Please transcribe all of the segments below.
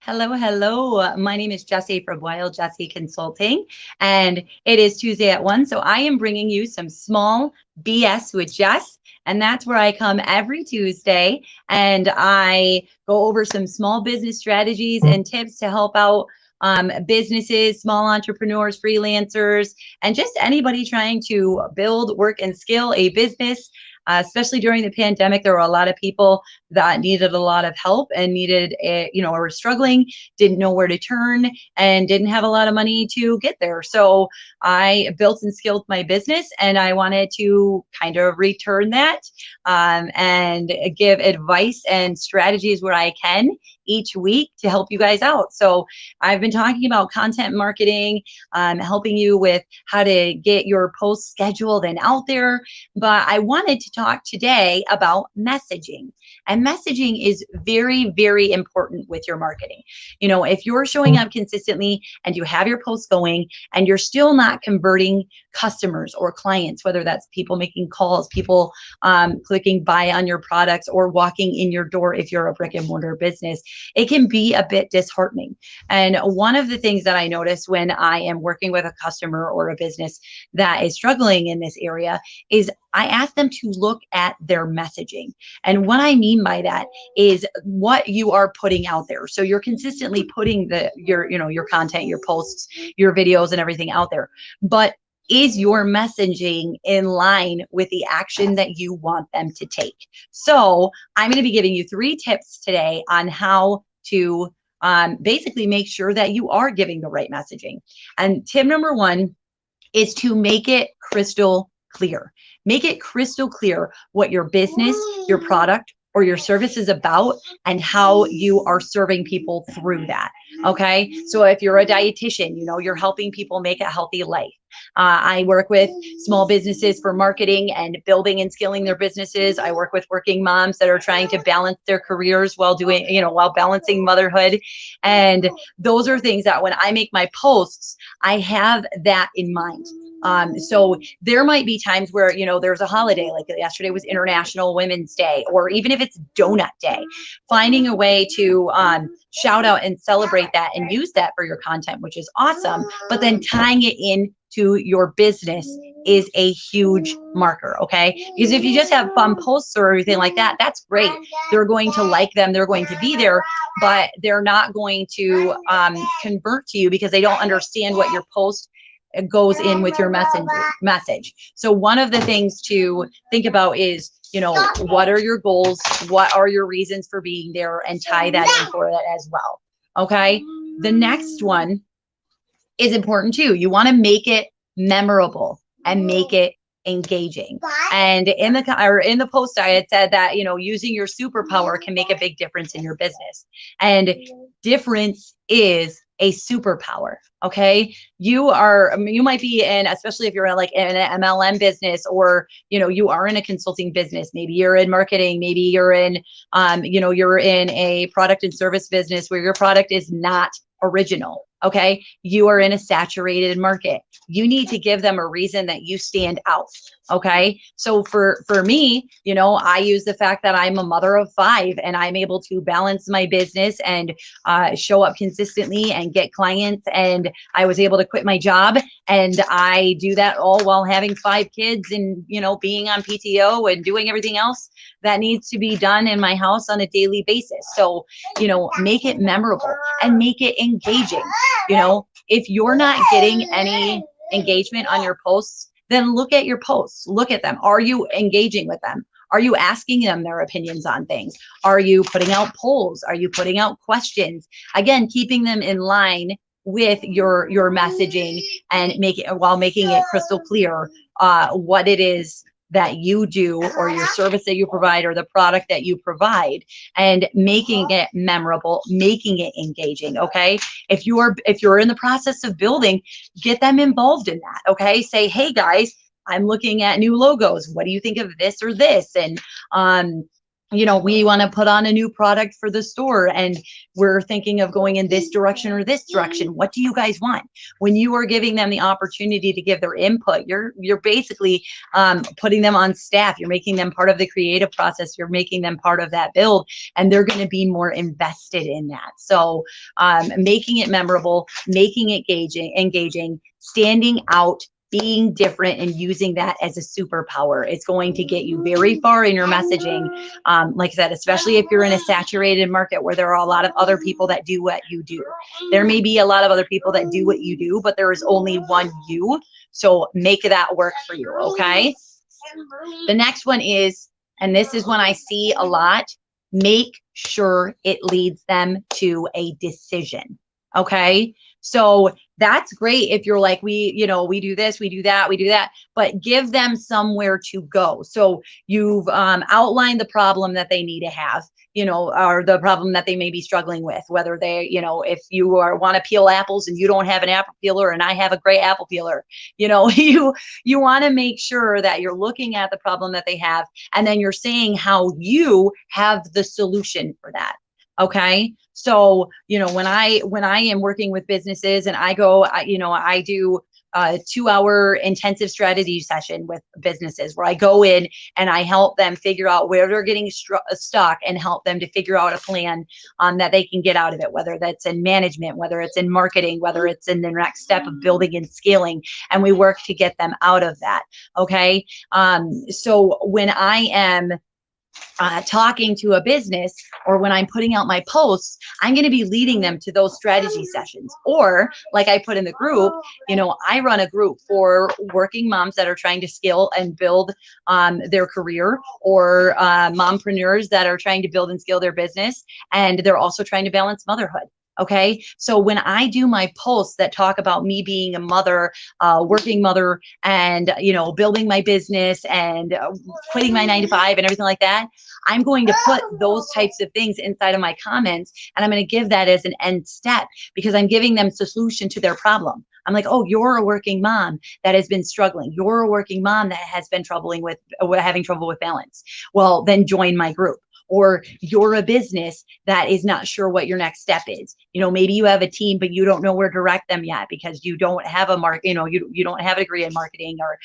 Hello, hello. My name is Jessie from Wild Jessie Consulting, and it is Tuesday at 1. So I am bringing you some small BS with Jess, and that's where I come every Tuesday and I go over some small business strategies and tips to help out businesses, small entrepreneurs, freelancers, and just anybody trying to build, work, and scale a business. Especially during the pandemic, there were a lot of people that needed a lot of help and needed, or were struggling, didn't know where to turn, and didn't have a lot of money to get there. So I built and scaled my business, and I wanted to kind of return that and give advice and strategies where I can each week to help you guys out. So I've been talking about content marketing, helping you with how to get your posts scheduled and out there. But I wanted to talk today about messaging. And messaging is very, very important with your marketing. You know, if you're showing up consistently and you have your posts going and you're still not converting customers or clients, whether that's people making calls, people clicking buy on your products, or walking in your door if you're a brick and mortar business, it can be a bit disheartening. And one of the things that I notice when I am working with a customer or a business that is struggling in this area is I ask them to look at their messaging. And what I mean by that is what you are putting out there. So you're consistently putting your content, your posts, your videos, and everything out there. But is your messaging in line with the action that you want them to take? So I'm going to be giving you 3 tips today on how to basically make sure that you are giving the right messaging. And tip number 1 is to make it crystal clear. Make it crystal clear what your business, your product, or your service is about and how you are serving people through that. Okay. So if you're a dietitian, you're helping people make a healthy life. I work with small businesses for marketing and building and scaling their businesses. I work with working moms that are trying to balance their careers while while balancing motherhood. And those are things that when I make my posts, I have that in mind. So there might be times where, there's a holiday, like yesterday was International Women's Day, or even if it's Donut Day, finding a way to shout out and celebrate that and use that for your content, which is awesome. But then tying it in to your business is a huge marker, okay? Because if you just have fun posts or everything like that, that's great. They're going to like them, they're going to be there, but they're not going to convert to you because they don't understand what your post goes in with your message. So one of the things to think about is, what are your goals? What are your reasons for being there? And tie that in for that as well. Okay. The next one is important too. You want to make it memorable and make it engaging. And in the post, I had said that, using your superpower can make a big difference in your business. And difference is a superpower. Okay. You might be in, especially if you're in an MLM business, or, you are in a consulting business, maybe you're in marketing, maybe you're in, you're in a product and service business where your product is not original. Okay. You are in a saturated market. You need to give them a reason that you stand out. Okay. So for me, I use the fact that I'm a mother of 5 and I'm able to balance my business and show up consistently and get clients. And I was able to quit my job, and I do that all while having 5 kids and, being on PTO and doing everything else that needs to be done in my house on a daily basis. So, make it memorable and make it engaging. If you're not getting any engagement on your posts, then look at your posts, look at them. Are you engaging with them? Are you asking them their opinions on things? Are you putting out polls? Are you putting out questions? Again, keeping them in line with your messaging and making it crystal clear what it is that you do, or your service that you provide, or the product that you provide, and making it memorable, making it engaging. Okay. If you're in the process of building, get them involved in that. Okay. Say, hey guys, I'm looking at new logos. What do you think of this or this? And we want to put on a new product for the store and we're thinking of going in this direction or this direction. What do you guys want? When you are giving them the opportunity to give their input, you're basically putting them on staff. You're making them part of the creative process. You're making them part of that build, and they're going to be more invested in that. So making it memorable, making it engaging, standing out, being different, and using that as a superpower. It's going to get you very far in your messaging. Like I said, especially if you're in a saturated market where there are a lot of other people that do what you do. There may be a lot of other people that do what you do, but there is only one you. So make that work for you, okay? The next one is, and this is one I see a lot, make sure it leads them to a decision, okay? So that's great if you're like, we do this, we do that, but give them somewhere to go. So you've outlined the problem that they need to have, or the problem that they may be struggling with, whether they, if you want to peel apples and you don't have an apple peeler and I have a great apple peeler, you want to make sure that you're looking at the problem that they have, and then you're saying how you have the solution for that. Okay. So, when I am working with businesses and I go, I do a 2-hour intensive strategy session with businesses where I go in and I help them figure out where they're getting stuck and help them to figure out a plan that they can get out of it, whether that's in management, whether it's in marketing, whether it's in the next step of building and scaling. And we work to get them out of that. Okay. So when I am talking to a business, or when I'm putting out my posts, I'm going to be leading them to those strategy sessions. Or like I put in the group, I run a group for working moms that are trying to scale and build their career, or mompreneurs that are trying to build and scale their business, and they're also trying to balance motherhood. Okay. So when I do my posts that talk about me being a mother, working mother, and, building my business and quitting my 9-to-5 and everything like that, I'm going to put those types of things inside of my comments, and I'm going to give that as an end step, because I'm giving them the solution to their problem. I'm like, oh, you're a working mom that has been struggling. You're a working mom that has been having trouble with balance. Well, then join my group. Or you're a business that is not sure what your next step is. Maybe you have a team, but you don't know where to direct them yet because you don't have a you don't have a degree in marketing, or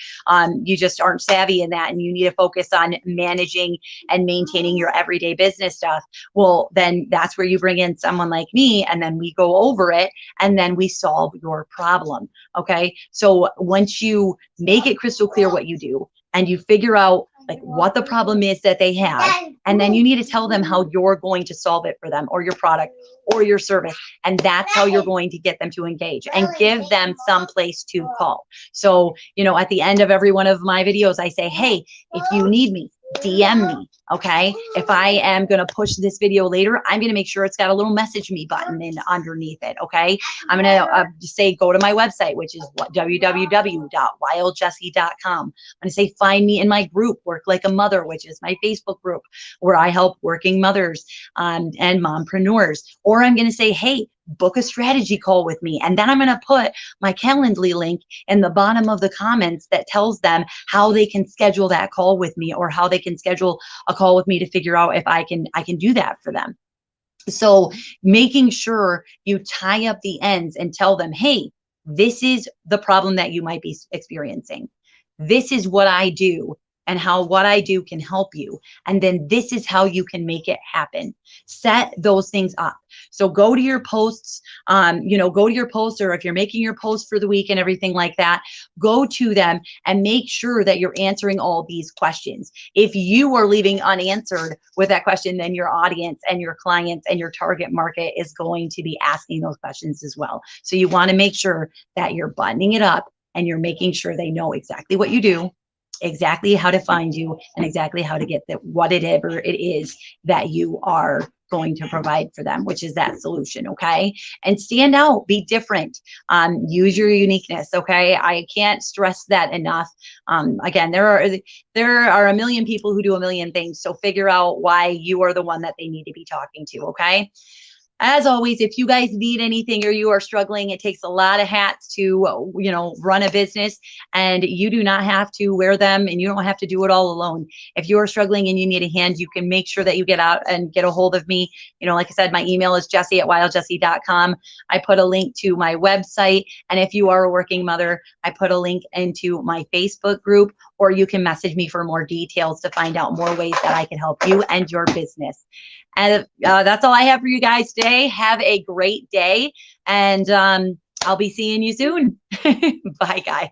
you just aren't savvy in that, and you need to focus on managing and maintaining your everyday business stuff. Well, then that's where you bring in someone like me, and then we go over it, and then we solve your problem. Okay. So once you make it crystal clear what you do, and you figure out like what the problem is that they have, and then you need to tell them how you're going to solve it for them, or your product or your service. And that's how you're going to get them to engage, and give them some place to call. So, at the end of every one of my videos, I say, hey, if you need me, DM me. Okay. If I am going to push this video later, I'm going to make sure it's got a little message me button in underneath it. Okay. I'm going to say, go to my website, which is www.wildjessie.com. I'm going to say, find me in my group, Work Like a Mother, which is my Facebook group where I help working mothers and mompreneurs. Or I'm going to say, hey, book a strategy call with me. And then I'm going to put my Calendly link in the bottom of the comments that tells them how they can schedule that call with me, or how they can schedule a call with me to figure out if I can do that for them. So making sure you tie up the ends and tell them, hey, this is the problem that you might be experiencing. This is what I do, and how what I do can help you. And then this is how you can make it happen. Set those things up. So go to your posts, go to your posts, or if you're making your posts for the week and everything like that, go to them and make sure that you're answering all these questions. If you are leaving unanswered with that question, then your audience and your clients and your target market is going to be asking those questions as well. So you want to make sure that you're buttoning it up, and you're making sure they know exactly what you do, exactly how to find you, and exactly how to get whatever it is that you are going to provide for them, which is that solution. Okay. And stand out, be different, use your uniqueness. Okay. I can't stress that enough. Again, there are a million people who do a million things. So figure out why you are the one that they need to be talking to. Okay. As always, if you guys need anything or you are struggling, it takes a lot of hats to, run a business, and you do not have to wear them and you don't have to do it all alone. If you are struggling and you need a hand, you can make sure that you get out and get a hold of me. Like I said, my email is jessie@wildjessie.com. I put a link to my website. And if you are a working mother, I put a link into my Facebook group, or you can message me for more details to find out more ways that I can help you and your business. And that's all I have for you guys today. Have a great day, and I'll be seeing you soon. Bye, guys.